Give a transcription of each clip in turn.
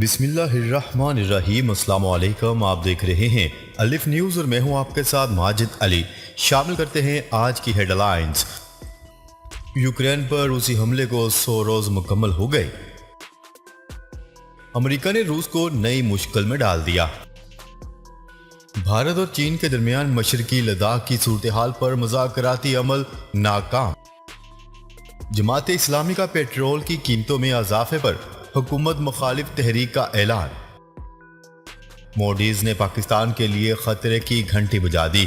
بسم اللہ الرحمن الرحیم۔ السلام علیکم، آپ دیکھ رہے ہیں الف نیوز اور میں ہوں آپ کے ساتھ ماجد علی۔ شامل کرتے ہیں آج کی ہیڈ لائنز۔ یوکرین پر روسی حملے کو 100 روز مکمل ہو گئے۔ امریکہ نے روس کو نئی مشکل میں ڈال دیا۔ بھارت اور چین کے درمیان مشرقی لداخ کی صورتحال پر مذاکراتی عمل ناکام۔ جماعت اسلامی کا پیٹرول کی قیمتوں میں اضافے پر حکومت مخالف تحریک کا اعلان۔ موڈیز نے پاکستان کے لیے خطرے کی گھنٹی بجا دی۔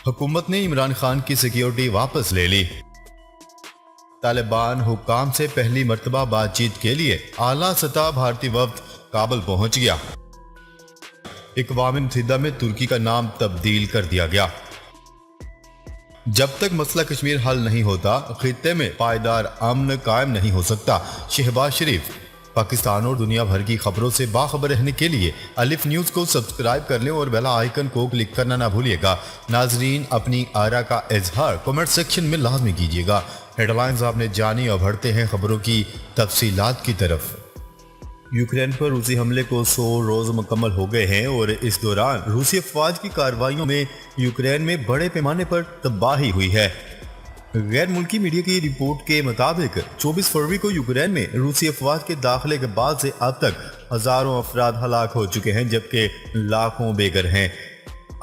حکومت نے عمران خان کی سیکیورٹی واپس لے لی۔ طالبان حکام سے پہلی مرتبہ بات چیت کے لیے اعلیٰ سطح بھارتی وفد کابل پہنچ گیا۔ اقوام متحدہ میں ترکی کا نام تبدیل کر دیا گیا۔ جب تک مسئلہ کشمیر حل نہیں ہوتا، خطے میں پائیدار امن قائم نہیں ہو سکتا۔ شہباز شریف۔ پاکستان اور دنیا بھر کی خبروں سے باخبر رہنے کے لیے الف نیوز کو سبسکرائب کر لیں اور بیل آئیکن کو کلک کرنا نہ بھولیے گا۔ ناظرین، اپنی آراء کا اظہار کمنٹ سیکشن میں لازمی کیجیے گا۔ ہیڈ لائنز آپ نے جانی، اب بڑھتے ہیں خبروں کی تفصیلات کی طرف۔ یوکرین پر روسی حملے کو 100 روز مکمل ہو گئے ہیں اور اس دوران روسی افواج کی کارروائیوں میں یوکرین میں بڑے پیمانے پر تباہی ہوئی ہے۔ غیر ملکی میڈیا کی رپورٹ کے مطابق 24 فروری کو یوکرین میں روسی افواج کے داخلے کے بعد سے اب تک ہزاروں افراد ہلاک ہو چکے ہیں، جبکہ لاکھوں بے گھر ہیں۔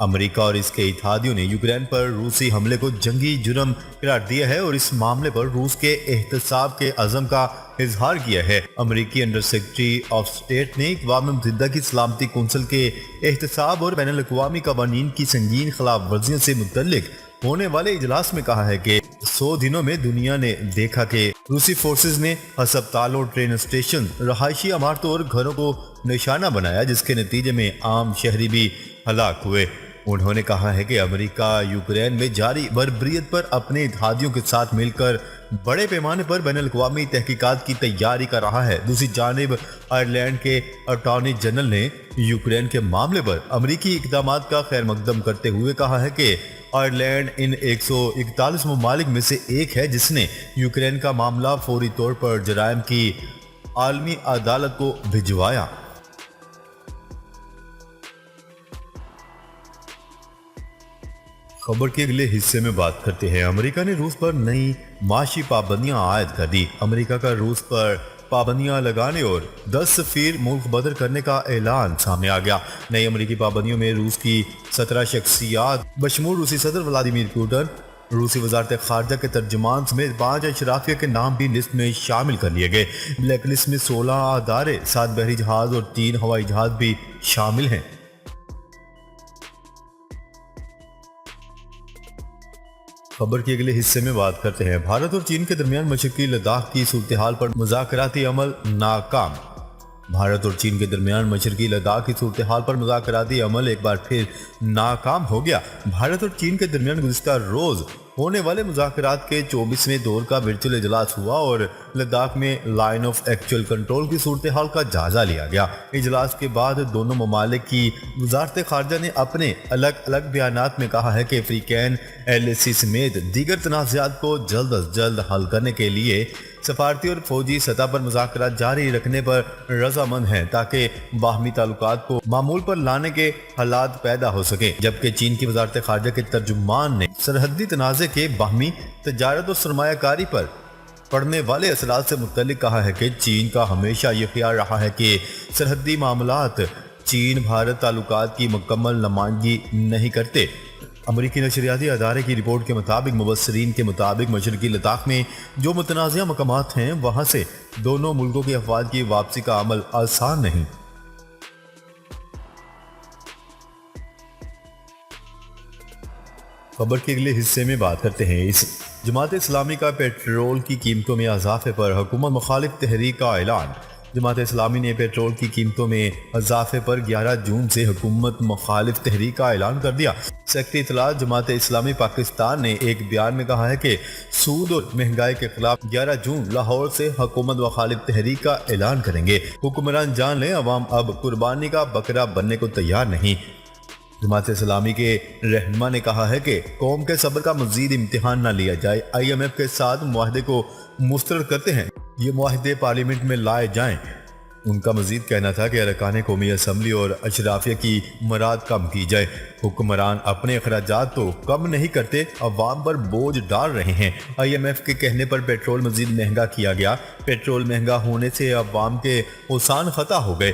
امریکہ اور اس کے اتحادیوں نے یوکرین پر روسی حملے کو جنگی جرم قرار دیا ہے اور اس معاملے پر روس کے احتساب کے عزم کا اظہار کیا ہے۔ امریکی انڈر سیکرٹری آف اسٹیٹ نے اقوام متحدہ کی سلامتی کونسل کے احتساب اور بین الاقوامی قوانین کی سنگین خلاف ورزیوں سے متعلق ہونے والے اجلاس میں کہا ہے کہ 100 دنوں میں دنیا نے دیکھا کہ روسی فورسز نے ہسپتالوں، ٹرین اسٹیشن، رہائشی عمارتوں اور گھروں کو نشانہ بنایا، جس کے نتیجے میں عام شہری بھی ہلاک ہوئے۔ انہوں نے کہا ہے کہ امریکہ یوکرین میں جاری بربریت پر اپنے اتحادیوں کے ساتھ مل کر بڑے پیمانے پر بین الاقوامی تحقیقات کی تیاری کر رہا ہے۔ دوسری جانب آئرلینڈ کے اٹارنی جنرل نے یوکرین کے معاملے پر امریکی اقدامات کا خیر مقدم کرتے ہوئے کہا ہے کہ آئرلینڈ ان 141 ممالک میں سے ایک ہے جس نے یوکرین کا معاملہ فوری طور پر جرائم کی عالمی عدالت کو بھجوایا۔ خبر کے اگلے حصے میں بات کرتے ہیں۔ امریکہ نے روس پر نئی معاشی پابندیاں عائد کر دی۔ امریکہ کا روس پر پابندیاں لگانے اور 10 سفیر ملک بدر کرنے کا اعلان سامنے آ گیا۔ نئی امریکی پابندیوں میں روس کی 17 شخصیات بشمول روسی صدر ولادیمیر پوٹن، روسی وزارت خارجہ کے ترجمان سمیت 5 اشرافیہ کے نام بھی لسٹ میں شامل کر لیے گئے۔ بلیک لسٹ میں 16 ادارے، 7 بحری جہاز اور 3 ہوائی جہاز بھی شامل ہیں۔ خبر کے اگلے حصے میں بات کرتے ہیں۔ بھارت اور چین کے درمیان مشرقی لداخ کی صورتحال پر مذاکراتی عمل ناکام۔ بھارت اور چین کے درمیان مشرقی لداخ کی صورتحال پر مذاکراتی عمل ایک بار پھر ناکام ہو گیا۔ بھارت اور چین کے درمیان گزشتہ روز ہونے والے مذاکرات کے 24ویں دور کا ورچوئل اجلاس ہوا اور لداخ میں لائن آف ایکچوئل کنٹرول کی صورتحال کا جائزہ لیا گیا۔ اجلاس کے بعد دونوں ممالک کی وزارت خارجہ نے اپنے الگ الگ بیانات میں کہا ہے کہ افریقین LAC سمیت دیگر تنازعات کو جلد از جلد حل کرنے کے لیے سفارتی اور فوجی سطح پر مذاکرات جاری رکھنے پر رضامند ہیں تاکہ باہمی تعلقات کو معمول پر لانے کے حالات پیدا ہو سکیں، جبکہ چین کی وزارت خارجہ کے ترجمان نے سرحدی تنازع کے باہمی تجارت اور سرمایہ کاری پر پڑنے والے اثرات سے متعلق کہا ہے کہ چین کا ہمیشہ یہ خیال رہا ہے کہ سرحدی معاملات چین بھارت تعلقات کی مکمل نمائندگی نہیں کرتے۔ امریکی نشریاتی ادارے کی رپورٹ کے مطابق مبصرین کے مطابق مشرقی لداخ میں جو متنازع مقامات ہیں وہاں سے دونوں ملکوں کے افواج کی واپسی کا عمل آسان نہیں۔ خبر کے اگلے حصے میں بات کرتے ہیں۔ جماعت اسلامی کا پیٹرول کی قیمتوں میں اضافے پر حکومت مخالف تحریک کا اعلان۔ جماعت اسلامی نے پیٹرول کی قیمتوں میں اضافے پر 11 جون سے حکومت مخالف تحریک کا اعلان کر دیا۔ سیکرٹری اطلاعات جماعت اسلامی پاکستان نے ایک بیان میں کہا ہے کہ سود اور مہنگائی کے خلاف 11 جون لاہور سے حکومت مخالف تحریک کا اعلان کریں گے۔ حکمران جان لیں، عوام اب قربانی کا بکرا بننے کو تیار نہیں۔ جماعت اسلامی کے رہنما نے کہا ہے کہ قوم کے صبر کا مزید امتحان نہ لیا جائے۔ IMF کے ساتھ معاہدے کو مسترد کرتے ہیں، یہ معاہدے پارلیمنٹ میں لائے جائیں۔ ان کا مزید کہنا تھا کہ ارکان قومی اسمبلی اور اشرافیہ کی مراد کم کی جائے۔ حکمران اپنے اخراجات تو کم نہیں کرتے، عوام پر بوجھ ڈال رہے ہیں۔ IMF کے کہنے پر پیٹرول مزید مہنگا کیا گیا۔ پیٹرول مہنگا ہونے سے عوام کے اوسان خطا ہو گئے۔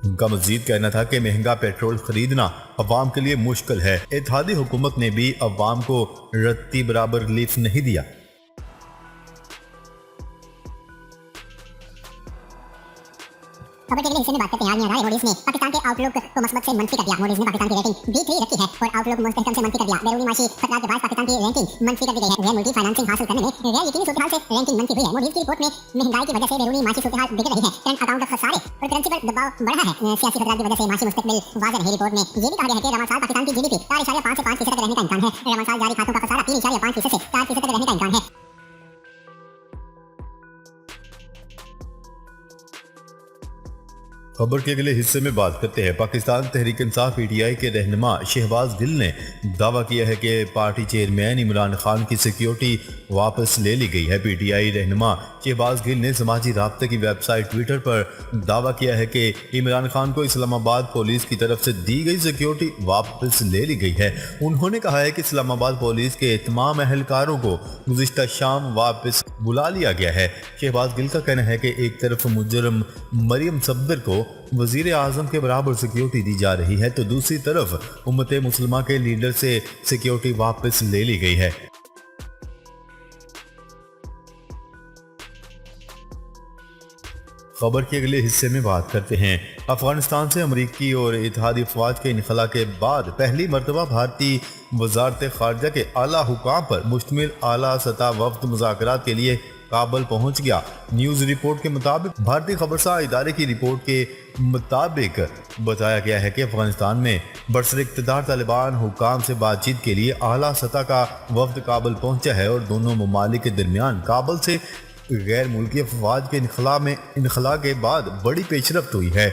ان کا مزید کہنا تھا کہ مہنگا پیٹرول خریدنا عوام کے لیے مشکل ہے۔ اتحادی حکومت نے بھی عوام کو رتی برابر ریلیف نہیں دیا۔ خبر کے اگلے حصے میں بات کرتے ہیں۔ عالمی ادارے موڈیز نے پاکستان کے آؤٹ لک کو مثبت سے منفی کر دیا۔ موڈیز نے پاکستان کی ریٹنگ B3 رکھی ہے اور آؤٹ لک مستحکم سے منفی کر دیا۔ بیرونی معاشی خطرات کے باعث پاکستان کی رینکنگ منفی کر دی گئی ہے۔ غیر ملکی فائنانسنگ حاصل کرنے میں غیر یقینی صورتحال سے رینکنگ منفی ہوئی ہے۔ موڈیز کی رپورٹ میں مہنگائی کی وجہ سے بیرونی معاشی صورتحال بگڑ رہی ہے، کرنٹ اکاؤنٹ کا خسارے اور کرنسی پر دباؤ بڑھا ہے۔ سیاسی خطرات کی وجہ سے معاشی مستقبل واضح نہیں۔ رپورٹ میں یہ بھی کہا گیا ہے کہ رواں سال پاکستان کی GDP 4.5 سے 5% تک رہنے کا امکان ہے۔ رواں سال جاری کھاتوں کا خسارہ 3.5% سے 4% تک رہنے کا امکان ہے۔ خبر کے اگلے حصے میں بات کرتے ہیں۔ پاکستان تحریک انصاف PTI کے رہنما شہباز گل نے دعویٰ کیا ہے کہ پارٹی چیئرمین عمران خان کی سیکیورٹی واپس لے لی گئی ہے۔ PTI رہنما شہباز گل نے سماجی رابطے کی ویب سائٹ ٹویٹر پر دعویٰ کیا ہے کہ عمران خان کو اسلام آباد پولیس کی طرف سے دی گئی سیکیورٹی واپس لے لی گئی ہے۔ انہوں نے کہا ہے کہ اسلام آباد پولیس کے تمام اہلکاروں کو گزشتہ شام واپس بلا لیا گیا ہے۔ شہباز گل کا کہنا ہے کہ ایک طرف مجرم مریم صفدر کو وزیر اعظم کے برابر سیکیورٹی دی جا رہی ہے تو دوسری طرف امت مسلمہ کے لیڈر سے سیکیورٹی واپس لے لی گئی ہے۔ خبر کے اگلے حصے میں بات کرتے ہیں۔ افغانستان سے امریکی اور اتحادی افواج کے انخلا کے بعد پہلی مرتبہ بھارتی وزارت خارجہ کے اعلیٰ حکام پر مشتمل اعلیٰ سطح وفد مذاکرات کے لیے کابل پہنچ گیا۔ نیوز رپورٹ کے مطابق بھارتی خبرساں ادارے کی رپورٹ کے مطابق بتایا گیا ہے کہ افغانستان میں برسر اقتدار طالبان حکام سے بات چیت کے لیے اعلیٰ سطح کا وفد کابل پہنچا ہے اور دونوں ممالک کے درمیان کابل سے غیر ملکی افواج کے انخلا کے بعد بڑی پیش رفت ہوئی ہے۔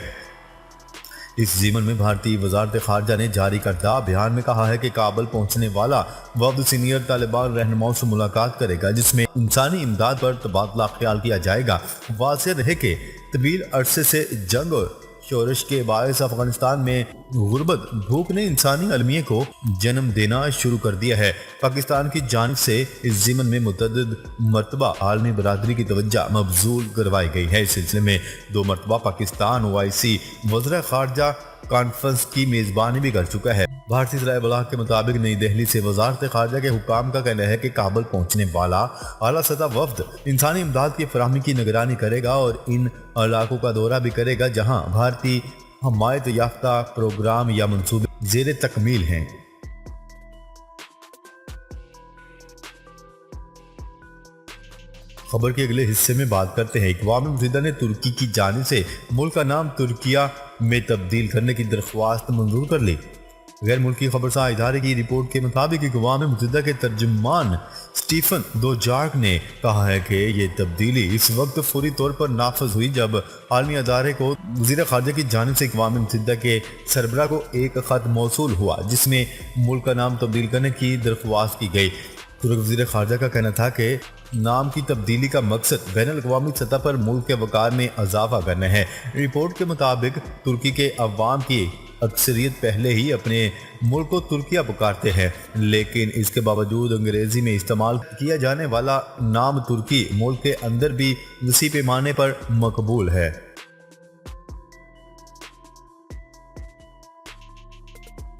اس ضمن میں بھارتی وزارت خارجہ نے جاری کردہ بیان میں کہا ہے کہ کابل پہنچنے والا وفد سینئر طالبان رہنماؤں سے ملاقات کرے گا جس میں انسانی امداد پر تبادلہ خیال کیا جائے گا۔ واضح رہے کہ طویل عرصے سے جنگ اور شورش کے باعث افغانستان میں غربت بھوک نے انسانی المیے کو جنم دینا شروع کر دیا ہے۔ پاکستان کی جانب سے اس ضمن میں متعدد مرتبہ عالمی برادری کی توجہ مبذول کروائی گئی ہے۔ اس سلسلے میں 2 مرتبہ پاکستان OIC وزراء خارجہ کانفرنس کی میزبانی بھی کر چکا ہے۔ بھارتی ذرائع ابلاغ کے مطابق نئی دہلی سے وزارت خارجہ کے حکام کا کہنا ہے کہ کابل پہنچنے والا اعلیٰ سطح وفد انسانی امداد کی فراہمی کی نگرانی کرے گا اور ان علاقوں کا دورہ بھی کرے گا جہاں بھارتی حمایت یافتہ پروگرام یا منصوبے زیر تکمیل ہیں۔ خبر کے اگلے حصے میں بات کرتے ہیں۔ اقوام متحدہ نے ترکی کی جانب سے ملک کا نام ترکیہ میں تبدیل کرنے کی درخواست منظور کر لی۔ غیر ملکی خبرساں ادارے کی رپورٹ کے مطابق اقوام متحدہ کے ترجمان سٹیفن دوجارک نے کہا ہے کہ یہ تبدیلی اس وقت فوری طور پر نافذ ہوئی جب عالمی ادارے کو وزیر خارجہ کی جانب سے اقوام متحدہ کے سربراہ کو ایک خط موصول ہوا جس میں ملک کا نام تبدیل کرنے کی درخواست کی گئی۔ ترک وزیر خارجہ کا کہنا تھا کہ نام کی تبدیلی کا مقصد بین الاقوامی سطح پر ملک کے وقار میں اضافہ کرنا ہے۔ رپورٹ کے مطابق ترکی کے عوام کی اکثریت پہلے ہی اپنے ملک کو ترکیہ پکارتے ہیں، لیکن اس کے باوجود انگریزی میں استعمال کیا جانے والا نام ترکی ملک کے اندر بھی وسیع پیمانے پر مقبول ہے۔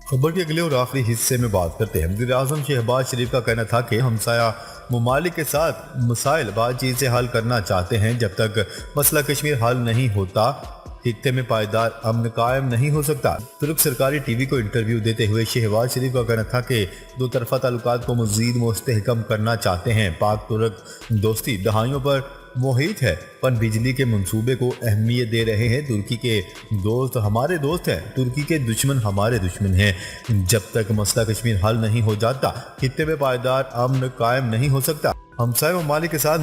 خبر کے اگلے اور آخری حصے میں بات کرتے ہیں۔ وزیر اعظم شہباز شریف کا کہنا تھا کہ ہمسایہ ممالک کے ساتھ مسائل بات چیت سے حل کرنا چاہتے ہیں۔ جب تک مسئلہ کشمیر حل نہیں ہوتا خطے میں پائیدار امن قائم نہیں ہو سکتا۔ ترک سرکاری ٹی وی کو انٹرویو دیتے ہوئے شہباز شریف کا کہنا تھا کہ 2 طرفہ تعلقات کو مزید مستحکم کرنا چاہتے ہیں۔ پاک ترک دوستی دہائیوں پر محیط ہے، پن بجلی کے منصوبے کو اہمیت دے رہے ہیں۔ ترکی کے دوست ہمارے دوست ہیں، ترکی کے دشمن ہمارے دشمن ہیں۔ جب تک مسئلہ کشمیر حل نہیں ہو جاتا خطے میں پائیدار امن قائم نہیں ہو سکتا۔ ہمسائے ممالک کے ساتھ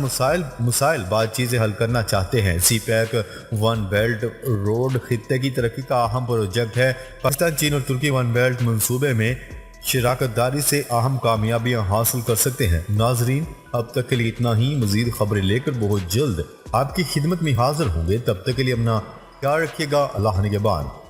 مسائل بات چیت سے حل کرنا چاہتے ہیں۔ سی پیک 1 بیلٹ روڈ خطے کی ترقی کا اہم پروجیکٹ ہے۔ پاکستان، چین اور ترکی 1 بیلٹ منصوبے میں شراکت داری سے اہم کامیابیاں حاصل کر سکتے ہیں۔ ناظرین، اب تک کے لیے اتنا ہی۔ مزید خبریں لے کر بہت جلد آپ کی خدمت میں حاضر ہوں گے. تب تک کے لیے اپنا خیال رکھیے گا. اللہ نگہبان.